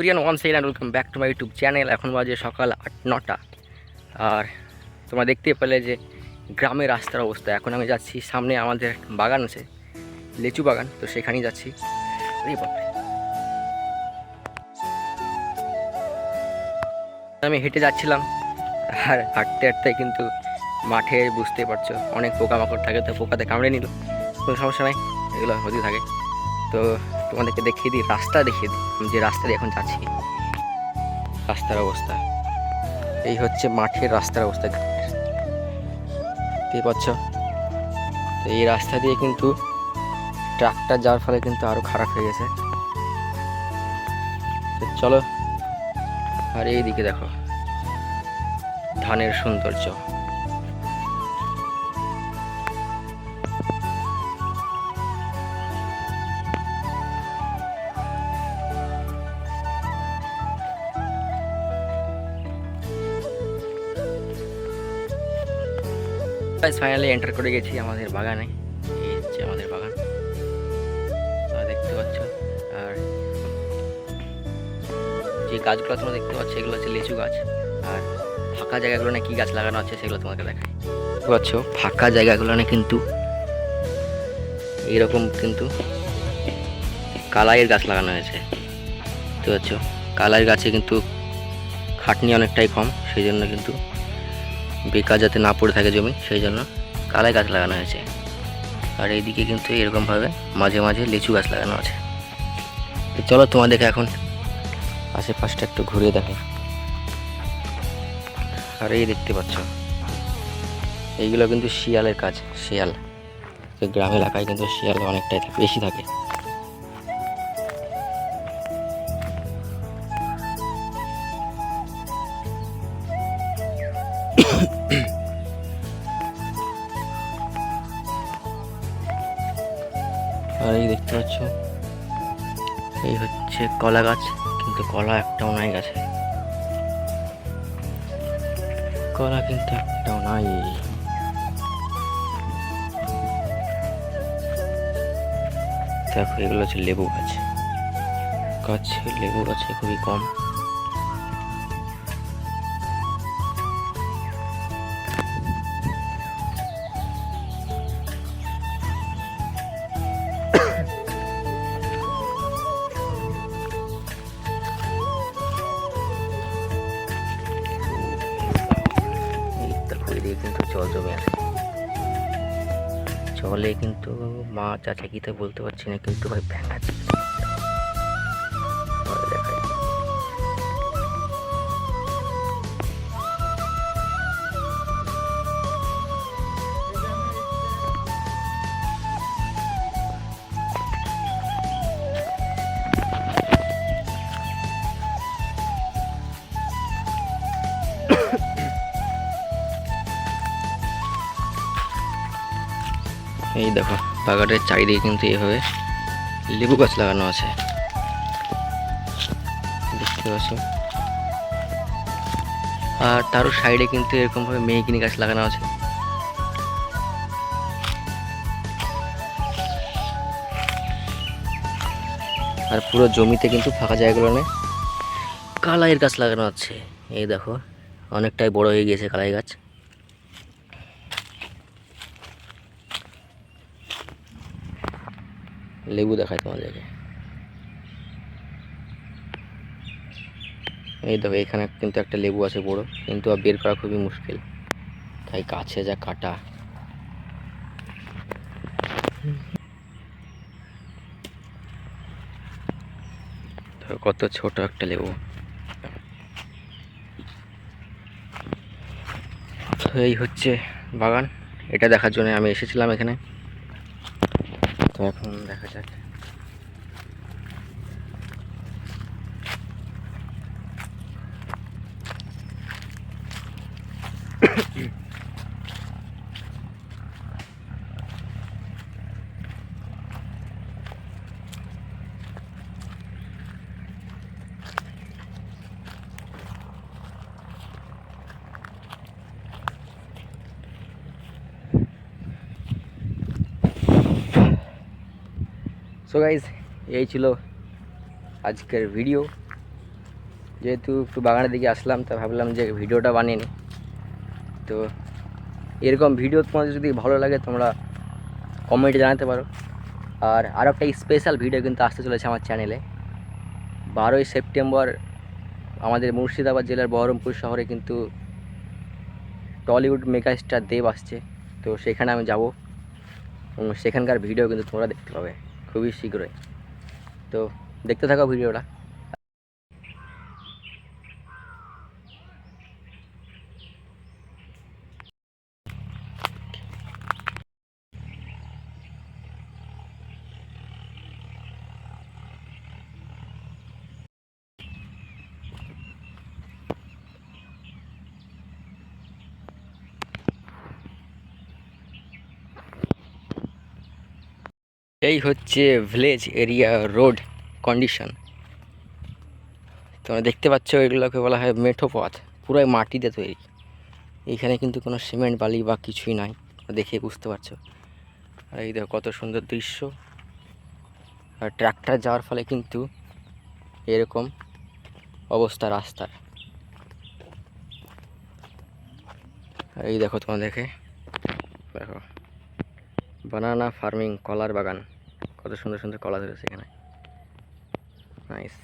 Everyone once again and welcome back to my YouTube channel. এখন বাজে সকাল 8-9টা। আর তোমরা দেখতে পেলে যে গ্রামের রাস্তার অবস্থা। এখন আমি যাচ্ছি, সামনে আমাদের বাগান আছে, লিচু বাগান, তো সেখানেই যাচ্ছি। আমি হেঁটে যাচ্ছিলাম, আর হাঁটতে হাঁটতে কিন্তু মাঠে বুঝতে পারছো অনেক পোকামাকড় থাকে, তো পোকাতে কামড়ে নিল, কোনো সমস্যা নাই, এগুলো হতে থাকে। তো তোমাদেরকে দেখিয়ে দিই, রাস্তা দেখিয়ে দিই, আমি যে রাস্তা দিয়ে এখন যাচ্ছি রাস্তার অবস্থা। এই হচ্ছে মাঠের রাস্তার অবস্থা, দেখতে পাচ্ছ। তো এই রাস্তা দিয়ে কিন্তু ট্রাক্টর যাওয়ার ফলে কিন্তু আরো খারাপ হয়ে গেছে। তো চলো, আর এইদিকে দেখো ধানের সৌন্দর্য। ফাইনালি এন্টার করে গেছি আমাদের বাগানে। এই হচ্ছে আমাদের বাগান, দেখতে পাচ্ছ। আর যে গাছগুলো তোমরা দেখতে পাচ্ছ এগুলো হচ্ছে লিচু গাছ। আর ফাঁকা জায়গাগুলো না কি গাছ লাগানো আছে সেগুলো তোমাকে দেখাই। দেখতে পাচ্ছ ফাঁকা জায়গাগুলো না কিন্তু এরকম কিন্তু কালাইয়ের গাছ লাগানো হয়েছে। দেখতে পাচ্ছ কালাইয়ের গাছে কিন্তু খাটনি অনেকটাই কম, সেই জন্য কিন্তু বেকার যাতে না পড়ে থাকে জমি, সেই জন্য কালাই গাছ লাগানো হয়েছে। আর এইদিকে কিন্তু এরকমভাবে মাঝে মাঝে লিচু গাছ লাগানো আছে। চলো তোমাদেরকে এখন আশেপাশটা একটু ঘুরিয়ে দেখাই। আর এই দেখতে পাচ্ছ এইগুলো কিন্তু শিয়ালের কাজ, শিয়াল গ্রাম এলাকায় কিন্তু শিয়াল অনেকটাই বেশি থাকে। আর এই দেখতে পাচ্ছ এই হচ্ছে কলা গাছ, কিন্তু কলা একটাও নাই গাছে, কলা কিন্তু একটাও নাই। দেখো এগুলো হচ্ছে লেবু গাছ, লেবু গাছে খুবই কম। কিন্তু জল জমে আছে, জলে কিন্তু মাছ আছে কি তো বলতে পারছি না, কিন্তু ভাই ভেঙা দেখায়। এই দেখো বাগানের চারিদিকে কিন্তু এইভাবে লেবু গাছ লাগানো আছে, দেখতে পাচ্ছ। আর তারও সাইডে কিন্তু এরকমভাবে মেহগিনি গাছ লাগানো আছে। আর পুরো জমিতে কিন্তু ফাঁকা জায়গাগুলো কালাইয়ের গাছ লাগানো আছে। এই দেখো অনেকটাই বড় হয়ে গিয়েছে কালাই গাছ। লেবু দেখায় তোমাদেরকে, এই দেখো এখানে কিন্তু একটা লেবু আছে বড়, কিন্তু বের করা খুবই মুশকিল, তাই গাছে যা কাটা। কত ছোট একটা লেবু। তো এই হচ্ছে বাগান, এটা দেখার জন্য আমি এসেছিলাম এখানে। তো এখন দেখা যাক। সো গাইজ এই ছিল আজকের ভিডিও। যেহেতু একটু বাগানের দিকে আসলাম, তা ভাবলাম যে ভিডিওটা বানিয়ে নিই। তো এরকম ভিডিও তোমাদের যদি ভালো লাগে তোমরা কমেন্টে জানাতে পারো। আর একটা স্পেশাল ভিডিও কিন্তু আসতে চলেছে আমার চ্যানেলে। 12ই সেপ্টেম্বর আমাদের মুর্শিদাবাদ জেলার বহরমপুর শহরে কিন্তু টলিউড মেগাস্টার দেব আসছে। তো সেখানে আমি যাব এবং সেখানকার ভিডিও কিন্তু তোমরা দেখতে পাবে খুবই শীঘ্রই। তো দেখতে থাকো ভিডিওটা। এই হচ্ছে ভিলেজ এরিয়া রোড কন্ডিশন। তোমরা দেখতে পাচ্ছ এগুলোকে বলা হয় মেঠো পথ, পুরাই মাটিতে তৈরি। এইখানে কিন্তু কোনো সিমেন্ট বালি বা কিছুই নাই, দেখে বুঝতে পারছো। আর এই দেখো কত সুন্দর দৃশ্য। আর ট্রাক্টর যাওয়ার ফলে কিন্তু এরকম অবস্থা রাস্তার। আর এই দেখো তোমরা দেখো বানানা ফার্মিং, কলার বাগান, কত সুন্দর সুন্দর কলা ধরেছে এখানে, নাইস।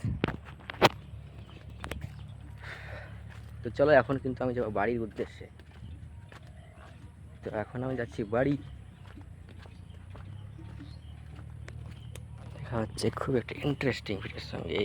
তো চলো এখন কিন্তু আমি যাবো বাড়ির উদ্দেশ্যে। তো এখন আমি যাচ্ছি বাড়ি। দেখা হচ্ছে খুব একটা ইন্টারেস্টিং ভিডিওর সঙ্গে।